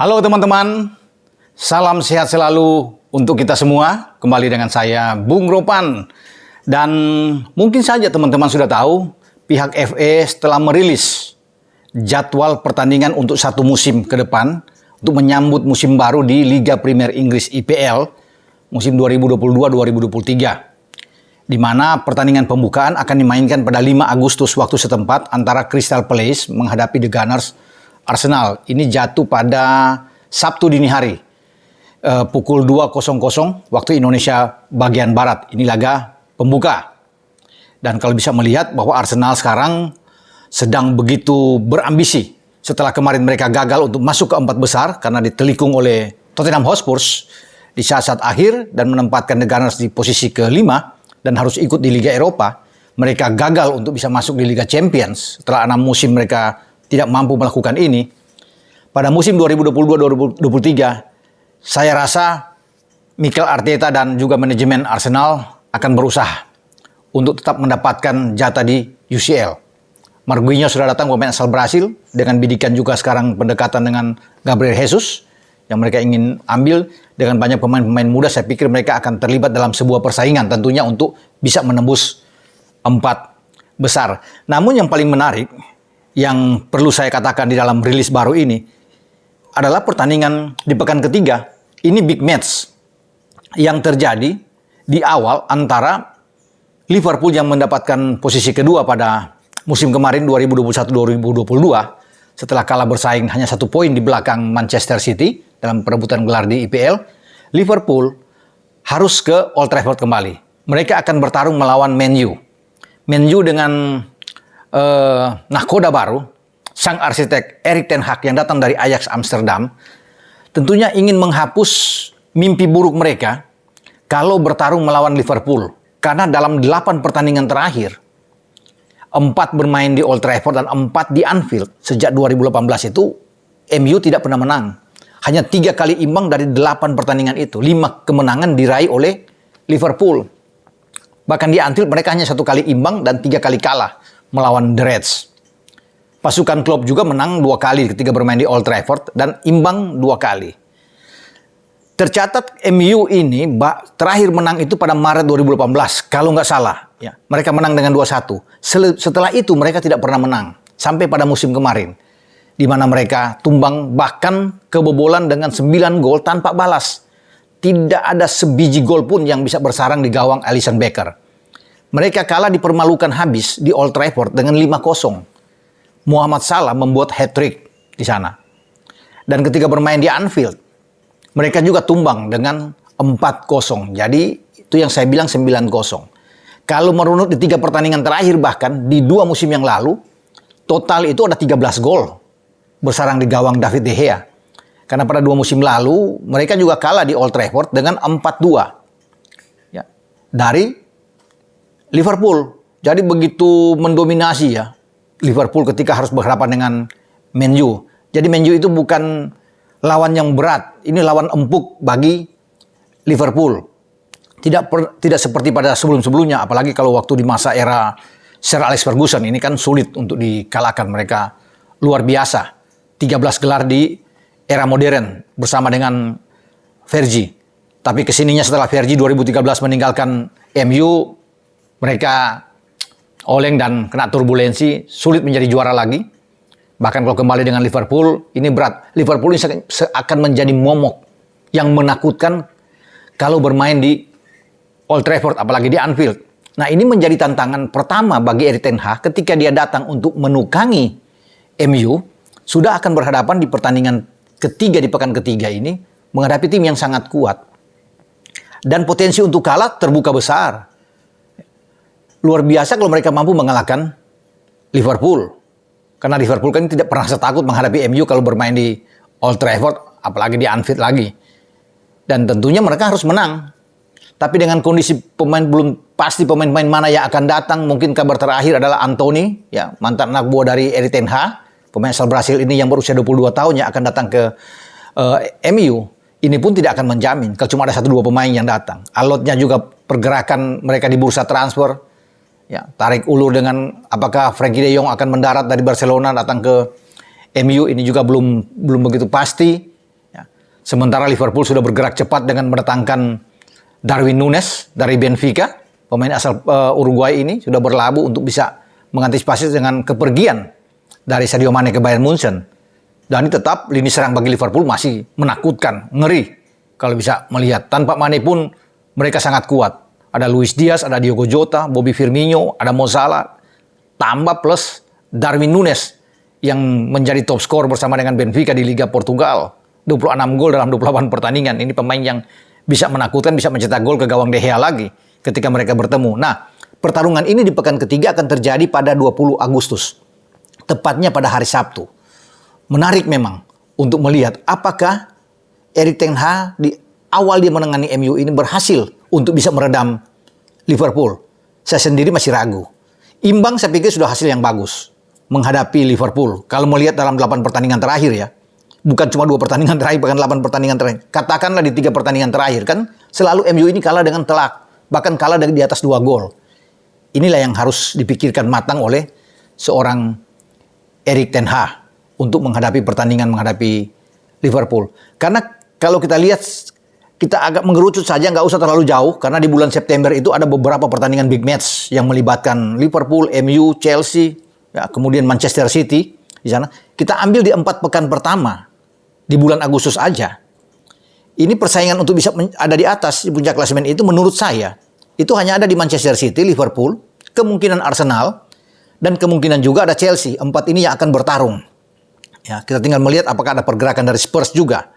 Halo teman-teman, salam sehat selalu untuk kita semua. Kembali dengan saya, Bung Ropan. Dan mungkin saja teman-teman sudah tahu, pihak FA telah merilis jadwal pertandingan untuk satu musim ke depan untuk menyambut musim baru di Liga Premier Inggris IPL musim 2022-2023. Di mana pertandingan pembukaan akan dimainkan pada 5 Agustus waktu setempat antara Crystal Palace menghadapi The Gunners Arsenal. Ini jatuh pada Sabtu dini hari, pukul 2.00 waktu Indonesia bagian Barat. Ini laga pembuka. Dan kalau bisa melihat bahwa Arsenal sekarang sedang begitu berambisi setelah kemarin mereka gagal untuk masuk ke 4 besar karena ditelikung oleh Tottenham Hotspur di saat-saat akhir dan menempatkan The Gunners di posisi ke-5 dan harus ikut di Liga Eropa. Mereka gagal untuk bisa masuk di Liga Champions setelah 6 musim mereka tidak mampu melakukan ini. Pada musim 2022-2023, saya rasa Mikel Arteta dan juga manajemen Arsenal akan berusaha untuk tetap mendapatkan jatah di UCL. Marquinhos sudah datang, pemain asal Brasil, dengan bidikan juga sekarang pendekatan dengan Gabriel Jesus yang mereka ingin ambil. Dengan banyak pemain-pemain muda, saya pikir mereka akan terlibat dalam sebuah persaingan tentunya untuk bisa menembus 4 besar. Namun yang paling menarik yang perlu saya katakan di dalam rilis baru ini adalah pertandingan di pekan ketiga. Ini big match yang terjadi di awal antara Liverpool yang mendapatkan posisi kedua pada musim kemarin 2021-2022 setelah kalah bersaing hanya 1 poin di belakang Manchester City dalam perebutan gelar di IPL. Liverpool harus ke Old Trafford kembali. Mereka akan bertarung melawan Man U. Man U dengan nahkoda baru, sang arsitek Erik ten Hag yang datang dari Ajax Amsterdam, tentunya ingin menghapus mimpi buruk mereka kalau bertarung melawan Liverpool. Karena dalam 8 pertandingan terakhir, 4 bermain di Old Trafford dan 4 di Anfield sejak 2018 itu, MU tidak pernah menang. Hanya 3 kali imbang dari 8 pertandingan itu. 5 kemenangan diraih oleh Liverpool. Bahkan di Anfield mereka hanya 1 kali imbang dan 3 kali kalah melawan The Reds. Pasukan Klopp juga menang 2 kali ketika bermain di Old Trafford dan imbang 2 kali. Tercatat MU ini terakhir menang itu pada Maret 2018 kalau nggak salah. Ya, mereka menang dengan 2-1. Setelah itu mereka tidak pernah menang sampai pada musim kemarin, di mana mereka tumbang bahkan kebobolan dengan 9 gol tanpa balas. Tidak ada sebiji gol pun yang bisa bersarang di gawang Alisson Becker. Mereka kalah dipermalukan habis di Old Trafford dengan 5-0. Muhammad Salah membuat hat-trick di sana. Dan ketika bermain di Anfield, mereka juga tumbang dengan 4-0. Jadi itu yang saya bilang 9-0. Kalau merunut di 3 pertandingan terakhir bahkan di 2 musim yang lalu, total itu ada 13 gol bersarang di gawang David De Gea. Karena pada 2 musim lalu mereka juga kalah di Old Trafford dengan 4-2. Ya, dari Liverpool. Jadi begitu mendominasi ya Liverpool ketika harus berhadapan dengan Man U. Jadi Man U itu bukan lawan yang berat. Ini lawan empuk bagi Liverpool. Tidak seperti pada sebelum-sebelumnya. Apalagi kalau waktu di masa era Sir Alex Ferguson. Ini kan sulit untuk dikalahkan. Mereka luar biasa. 13 gelar di era modern bersama dengan Fergie. Tapi kesininya setelah Fergie 2013 meninggalkan MU, mereka oleng dan kena turbulensi, sulit menjadi juara lagi. Bahkan kalau kembali dengan Liverpool, ini berat. Liverpool ini akan menjadi momok yang menakutkan kalau bermain di Old Trafford, apalagi di Anfield. Nah, ini menjadi tantangan pertama bagi Erik ten Hag ketika dia datang untuk menukangi MU, sudah akan berhadapan di pertandingan ketiga di pekan ketiga ini, menghadapi tim yang sangat kuat. Dan potensi untuk kalah terbuka besar. Luar biasa kalau mereka mampu mengalahkan Liverpool. Karena Liverpool kan tidak pernah setakut menghadapi MU kalau bermain di Old Trafford, apalagi di Anfield lagi. Dan tentunya mereka harus menang. Tapi dengan kondisi pemain belum pasti pemain-pemain mana yang akan datang, mungkin kabar terakhir adalah Anthony, ya, mantan anak buah dari Erik ten Hag, pemain asal Brasil ini yang berusia 22 tahun yang akan datang ke MU. Ini pun tidak akan menjamin kalau cuma ada 1-2 pemain yang datang. Alotnya juga pergerakan mereka di bursa transfer. Ya, tarik ulur dengan apakah Frenkie de Jong akan mendarat dari Barcelona datang ke MU, ini juga belum begitu pasti. Sementara Liverpool sudah bergerak cepat dengan mendatangkan Darwin Núñez dari Benfica, pemain asal Uruguay ini sudah berlabuh untuk bisa mengantisipasi dengan kepergian dari Sadio Mane ke Bayern Munchen. Dan ini tetap lini serang bagi Liverpool masih menakutkan, ngeri kalau bisa melihat. Tanpa Mane pun mereka sangat kuat. Ada Luis Diaz, ada Diogo Jota, Bobby Firmino, ada Mo Salah, tambah plus Darwin Núñez yang menjadi top skor bersama dengan Benfica di Liga Portugal. 26 gol dalam 28 pertandingan. Ini pemain yang bisa menakutkan, bisa mencetak gol ke gawang De Gea lagi ketika mereka bertemu. Nah, pertarungan ini di pekan ketiga akan terjadi pada 20 Agustus. Tepatnya pada hari Sabtu. Menarik memang untuk melihat apakah Erik ten Hag di awal dia menangani MU ini berhasil untuk bisa meredam Liverpool. Saya sendiri masih ragu. Imbang saya pikir sudah hasil yang bagus menghadapi Liverpool. Kalau melihat dalam 8 pertandingan terakhir ya. Bukan cuma 2 pertandingan terakhir, bahkan 8 pertandingan terakhir. Katakanlah di 3 pertandingan terakhir kan selalu MU ini kalah dengan telak. Bahkan kalah di atas 2 gol. Inilah yang harus dipikirkan matang oleh seorang Erik ten Hag untuk menghadapi pertandingan menghadapi Liverpool. Karena kalau kita lihat, kita agak mengerucut saja, nggak usah terlalu jauh. Karena di bulan September itu ada beberapa pertandingan big match yang melibatkan Liverpool, MU, Chelsea, ya, kemudian Manchester City di sana. Kita ambil di 4 pekan pertama di bulan Agustus aja. Ini persaingan untuk bisa ada di atas di puncak klasemen itu menurut saya itu hanya ada di Manchester City, Liverpool, kemungkinan Arsenal, dan kemungkinan juga ada Chelsea. 4 ini yang akan bertarung. Ya, kita tinggal melihat apakah ada pergerakan dari Spurs juga.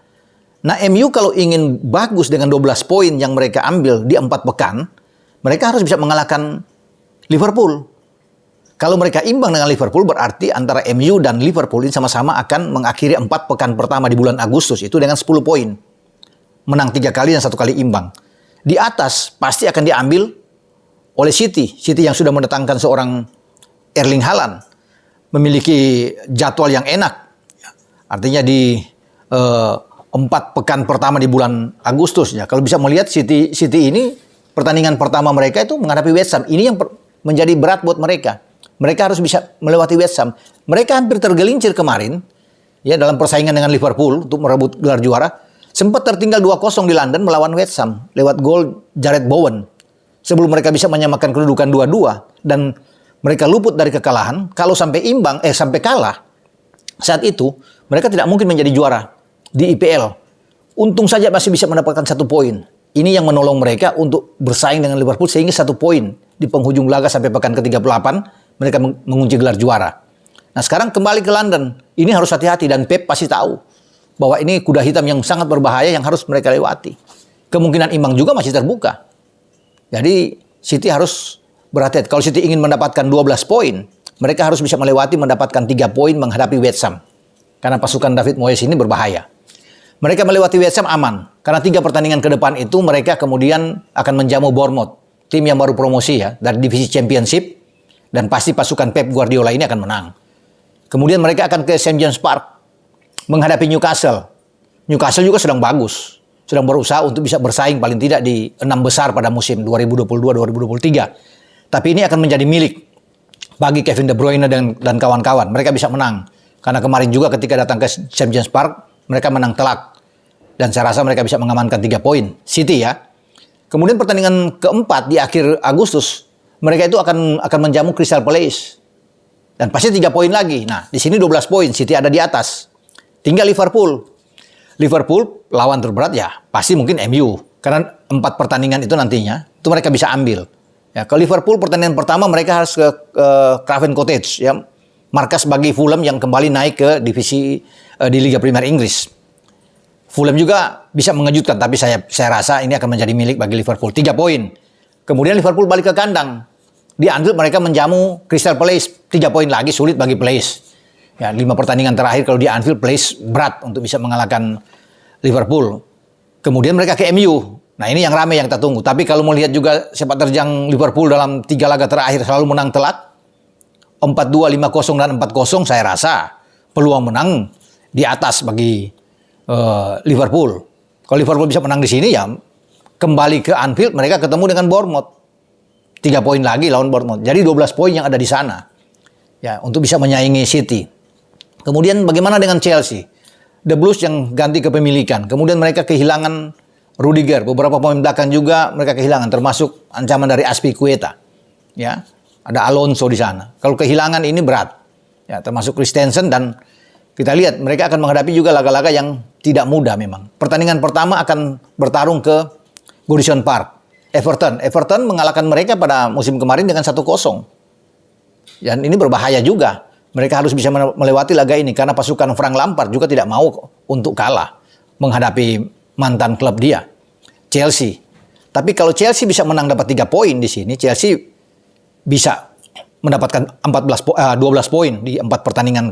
Nah, MU kalau ingin bagus dengan 12 poin yang mereka ambil di 4 pekan, mereka harus bisa mengalahkan Liverpool. Kalau mereka imbang dengan Liverpool, berarti antara MU dan Liverpool ini sama-sama akan mengakhiri 4 pekan pertama di bulan Agustus itu dengan 10 poin. Menang 3 kali dan 1 kali imbang. Di atas pasti akan diambil oleh City. City yang sudah mendatangkan seorang Erling Haaland. Memiliki jadwal yang enak. Artinya di 4 pekan pertama di bulan Agustus. Ya. Kalau bisa melihat City ini pertandingan pertama mereka itu menghadapi West Ham. Ini yang menjadi berat buat mereka. Mereka harus bisa melewati West Ham. Mereka hampir tergelincir kemarin ya dalam persaingan dengan Liverpool untuk merebut gelar juara. Sempat tertinggal 2-0 di London melawan West Ham lewat gol Jarrod Bowen. Sebelum mereka bisa menyamakan kedudukan 2-2 dan mereka luput dari kekalahan. Kalau sampai sampai kalah saat itu mereka tidak mungkin menjadi juara di IPL. Untung saja masih bisa mendapatkan 1 poin. Ini yang menolong mereka untuk bersaing dengan Liverpool sehingga 1 poin di penghujung laga sampai pekan ke-38 mereka mengunci gelar juara. Nah sekarang kembali ke London. Ini harus hati-hati dan Pep pasti tahu bahwa ini kuda hitam yang sangat berbahaya yang harus mereka lewati. Kemungkinan imbang juga masih terbuka. Jadi City harus berhati-hati. Kalau City ingin mendapatkan 12 poin, mereka harus bisa melewati mendapatkan 3 poin menghadapi West Ham. Karena pasukan David Moyes ini berbahaya. Mereka melewati West Ham aman. Karena 3 pertandingan ke depan itu mereka kemudian akan menjamu Bournemouth. Tim yang baru promosi ya dari divisi Championship. Dan pasti pasukan Pep Guardiola ini akan menang. Kemudian mereka akan ke St. James Park. Menghadapi Newcastle. Newcastle juga sedang bagus. Sedang berusaha untuk bisa bersaing paling tidak di 6 besar pada musim 2022-2023. Tapi ini akan menjadi milik bagi Kevin De Bruyne dan kawan-kawan. Mereka bisa menang. Karena kemarin juga ketika datang ke St. James Park, mereka menang telak. Dan saya rasa mereka bisa mengamankan 3 poin. City ya. Kemudian pertandingan keempat di akhir Agustus, mereka itu akan menjamu Crystal Palace. Dan pasti 3 poin lagi. Nah, di sini 12 poin, City ada di atas. Tinggal Liverpool. Liverpool lawan terberat ya, pasti mungkin MU. Karena 4 pertandingan itu nantinya, itu mereka bisa ambil. Ya, ke Liverpool pertandingan pertama mereka harus ke Craven Cottage. Ya, markas bagi Fulham yang kembali naik ke divisi di Liga Premier Inggris. Fulham juga bisa mengejutkan, tapi saya rasa ini akan menjadi milik bagi Liverpool. 3 poin. Kemudian Liverpool balik ke kandang. Di Anfield mereka menjamu Crystal Palace. 3 poin lagi sulit bagi Palace. Ya, 5 pertandingan terakhir kalau di Anfield Palace berat untuk bisa mengalahkan Liverpool. Kemudian mereka ke MU. Nah ini yang ramai yang kita tunggu. Tapi kalau melihat juga sepak terjang Liverpool dalam 3 laga terakhir selalu menang telak. 4-2, 5-0 dan 4-0 saya rasa peluang menang di atas bagi Liverpool. Kalau Liverpool bisa menang di sini ya kembali ke Anfield mereka ketemu dengan Bournemouth. 3 poin lagi lawan Bournemouth. Jadi 12 poin yang ada di sana. Ya, untuk bisa menyaingi City. Kemudian bagaimana dengan Chelsea? The Blues yang ganti kepemilikan. Kemudian mereka kehilangan Rudiger. Beberapa pemain belakang juga mereka kehilangan, termasuk ancaman dari Azpilicueta. Ya, ada Alonso di sana. Kalau kehilangan ini berat. Ya, termasuk Christensen, dan kita lihat mereka akan menghadapi juga laga-laga yang tidak mudah memang. Pertandingan pertama akan bertarung ke Goodison Park. Everton mengalahkan mereka pada musim kemarin dengan 1-0. Dan ini berbahaya juga. Mereka harus bisa melewati laga ini karena pasukan Frank Lampard juga tidak mau untuk kalah menghadapi mantan klub dia, Chelsea. Tapi kalau Chelsea bisa menang dapat 3 poin di sini, Chelsea bisa mendapatkan 12 poin di 4 pertandingan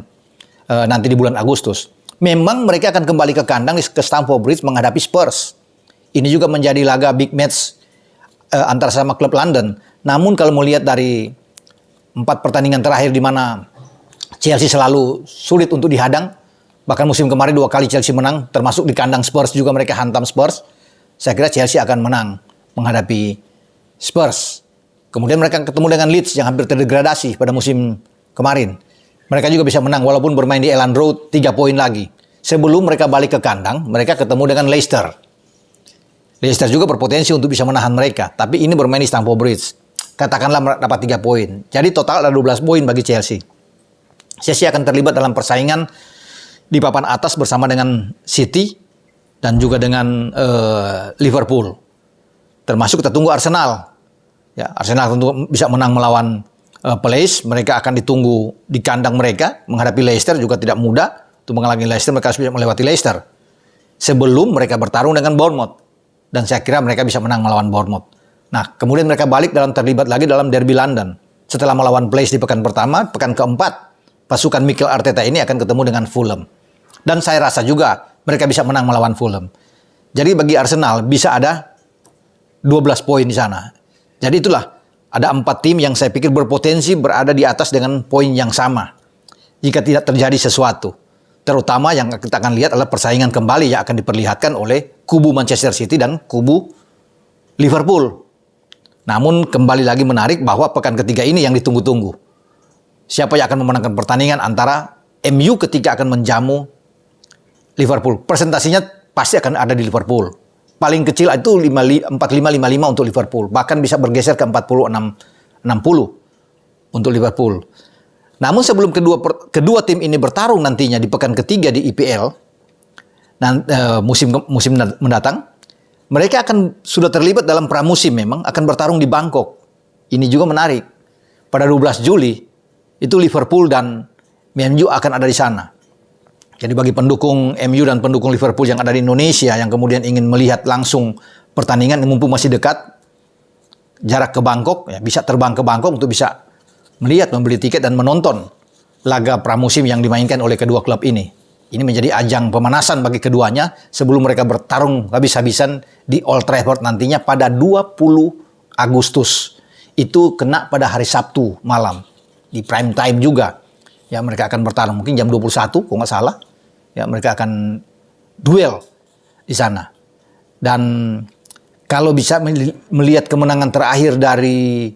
nanti di bulan Agustus. Memang mereka akan kembali ke kandang ke Stamford Bridge menghadapi Spurs. Ini juga menjadi laga big match antara sama klub London. Namun kalau melihat dari 4 pertandingan terakhir di mana Chelsea selalu sulit untuk dihadang, bahkan musim kemarin 2 kali Chelsea menang, termasuk di kandang Spurs juga mereka hantam Spurs. Saya kira Chelsea akan menang menghadapi Spurs. Kemudian mereka ketemu dengan Leeds yang hampir terdegradasi pada musim kemarin. Mereka juga bisa menang walaupun bermain di Elland Road 3 poin lagi. Sebelum mereka balik ke kandang, mereka ketemu dengan Leicester. Leicester juga berpotensi untuk bisa menahan mereka, tapi ini bermain di Stamford Bridge. Katakanlah dapat 3 poin. Jadi total ada 12 poin bagi Chelsea. Chelsea akan terlibat dalam persaingan di papan atas bersama dengan City dan juga dengan Liverpool. Termasuk kita tunggu Arsenal. Ya, Arsenal tentu bisa menang melawan Palace. Mereka akan ditunggu di kandang mereka menghadapi Leicester, juga tidak mudah. Untuk mengalahkan Leicester mereka harus bisa melewati Leicester sebelum mereka bertarung dengan Bournemouth. Dan saya kira mereka bisa menang melawan Bournemouth. Nah, kemudian mereka balik terlibat lagi dalam derby London. Setelah melawan Palace di pekan pertama, pekan keempat pasukan Mikel Arteta ini akan ketemu dengan Fulham. Dan saya rasa juga mereka bisa menang melawan Fulham. Jadi bagi Arsenal bisa ada 12 poin di sana. Jadi itulah, ada 4 tim yang saya pikir berpotensi berada di atas dengan poin yang sama. Jika tidak terjadi sesuatu. Terutama yang kita akan lihat adalah persaingan kembali yang akan diperlihatkan oleh kubu Manchester City dan kubu Liverpool. Namun kembali lagi menarik bahwa pekan ketiga ini yang ditunggu-tunggu. Siapa yang akan memenangkan pertandingan antara MU ketika akan menjamu Liverpool. Presentasinya pasti akan ada di Liverpool. Paling kecil itu 45-55 untuk Liverpool. Bahkan bisa bergeser ke 40-60 untuk Liverpool. Namun sebelum kedua tim ini bertarung nantinya di pekan ketiga di IPL musim mendatang, mereka akan sudah terlibat dalam pramusim memang, akan bertarung di Bangkok. Ini juga menarik. Pada 12 Juli itu Liverpool dan Man U akan ada di sana. Jadi bagi pendukung MU dan pendukung Liverpool yang ada di Indonesia yang kemudian ingin melihat langsung pertandingan, mumpung masih dekat jarak ke Bangkok, ya, bisa terbang ke Bangkok untuk bisa melihat, membeli tiket dan menonton laga pramusim yang dimainkan oleh kedua klub ini. Ini menjadi ajang pemanasan bagi keduanya sebelum mereka bertarung habis-habisan di Old Trafford nantinya pada 20 Agustus. Itu kena pada hari Sabtu malam. Di prime time juga. Ya, mereka akan bertarung mungkin jam 21 kalau nggak salah. Ya, mereka akan duel di sana. Dan kalau bisa melihat kemenangan terakhir dari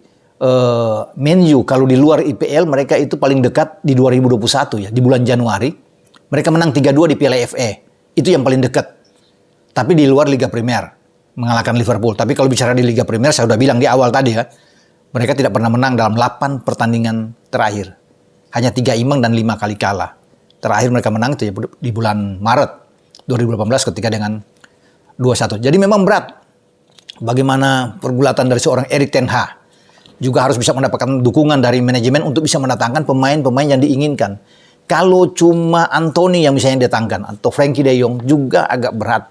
Man U, kalau di luar IPL mereka itu paling dekat di 2021 ya, di bulan Januari. Mereka menang 3-2 di Piala FA. Itu yang paling dekat. Tapi di luar Liga Premier mengalahkan Liverpool. Tapi kalau bicara di Liga Premier, saya sudah bilang di awal tadi ya, mereka tidak pernah menang dalam 8 pertandingan terakhir. Hanya 3 imbang dan 5 kali kalah. Terakhir mereka menang itu ya di bulan Maret 2018 ketika dengan 2-1. Jadi memang berat. Bagaimana pergulatan dari seorang Erik ten Hag. Juga harus bisa mendapatkan dukungan dari manajemen untuk bisa mendatangkan pemain-pemain yang diinginkan. Kalau cuma Anthony yang misalnya datangkan atau Frankie De Jong juga agak berat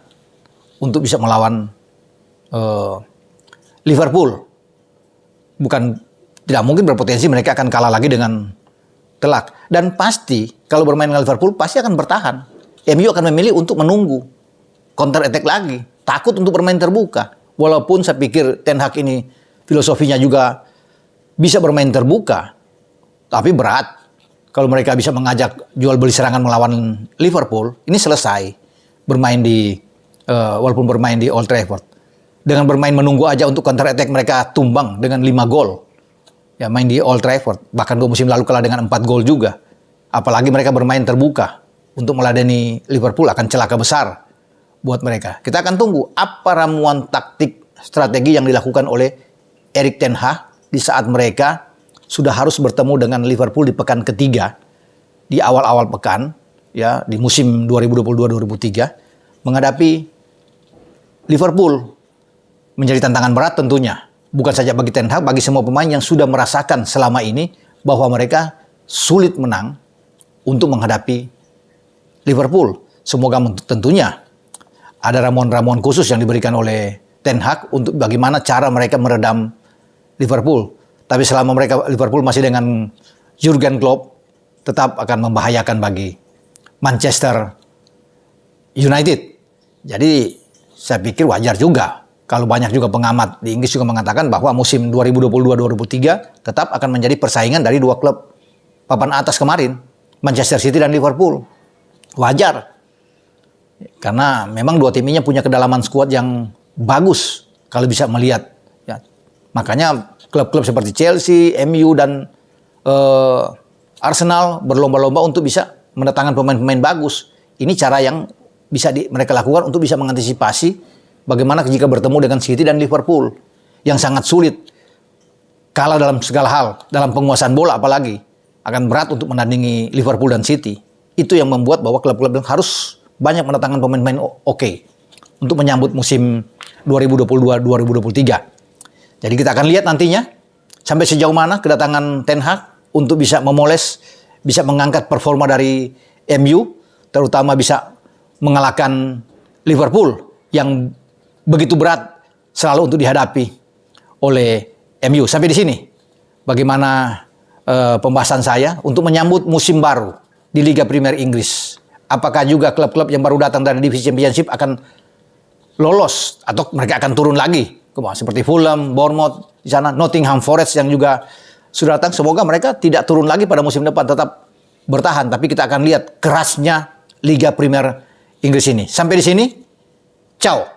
untuk bisa melawan Liverpool. Tidak mungkin berpotensi mereka akan kalah lagi dengan telak. Dan pasti kalau bermain dengan Liverpool pasti akan bertahan. MU akan memilih untuk menunggu counter attack lagi. Takut untuk bermain terbuka. Walaupun saya pikir Ten Hag ini filosofinya juga bisa bermain terbuka, tapi berat. Kalau mereka bisa mengajak jual beli serangan melawan Liverpool, ini selesai bermain walaupun bermain di Old Trafford. Dengan bermain menunggu aja untuk counter attack mereka tumbang dengan 5 gol. Ya, main di Old Trafford. Bahkan 2 musim lalu kalah dengan 4 gol juga. Apalagi mereka bermain terbuka untuk meladeni Liverpool akan celaka besar buat mereka. Kita akan tunggu apa ramuan taktik strategi yang dilakukan oleh Erik ten Hag di saat mereka sudah harus bertemu dengan Liverpool di pekan ketiga di awal-awal pekan ya di musim 2022-2023 menghadapi Liverpool. Menjadi tantangan berat tentunya. Bukan saja bagi Ten Hag, bagi semua pemain yang sudah merasakan selama ini bahwa mereka sulit menang untuk menghadapi Liverpool. Semoga tentunya ada ramuan-ramuan khusus yang diberikan oleh Ten Hag untuk bagaimana cara mereka meredam Liverpool. Tapi selama Liverpool masih dengan Jurgen Klopp, tetap akan membahayakan bagi Manchester United. Jadi saya pikir wajar juga kalau banyak juga pengamat di Inggris juga mengatakan bahwa musim 2022-2023 tetap akan menjadi persaingan dari dua klub papan atas kemarin, Manchester City dan Liverpool. Wajar. Karena memang dua tim ini punya kedalaman skuad yang bagus kalau bisa melihat. Ya. Makanya klub-klub seperti Chelsea, MU dan Arsenal berlomba-lomba untuk bisa mendatangkan pemain-pemain bagus. Ini cara yang bisa mereka lakukan untuk bisa mengantisipasi bagaimana jika bertemu dengan City dan Liverpool yang sangat sulit kalah dalam segala hal, dalam penguasaan bola apalagi akan berat untuk menandingi Liverpool dan City. Itu yang membuat bahwa klub-klub harus banyak mendatangkan pemain-pemain oke untuk menyambut musim 2022-2023. Jadi kita akan lihat nantinya sampai sejauh mana kedatangan Ten Hag untuk bisa memoles, bisa mengangkat performa dari MU, terutama bisa mengalahkan Liverpool yang begitu berat selalu untuk dihadapi oleh MU. Sampai di sini bagaimana pembahasan saya untuk menyambut musim baru di Liga Premier Inggris. Apakah juga klub-klub yang baru datang dari divisi Championship akan lolos atau mereka akan turun lagi? Seperti Fulham, Bournemouth di sana, Nottingham Forest yang juga sudah datang. Semoga mereka tidak turun lagi pada musim depan, tetap bertahan. Tapi kita akan lihat kerasnya Liga Premier Inggris ini. Sampai di sini, ciao.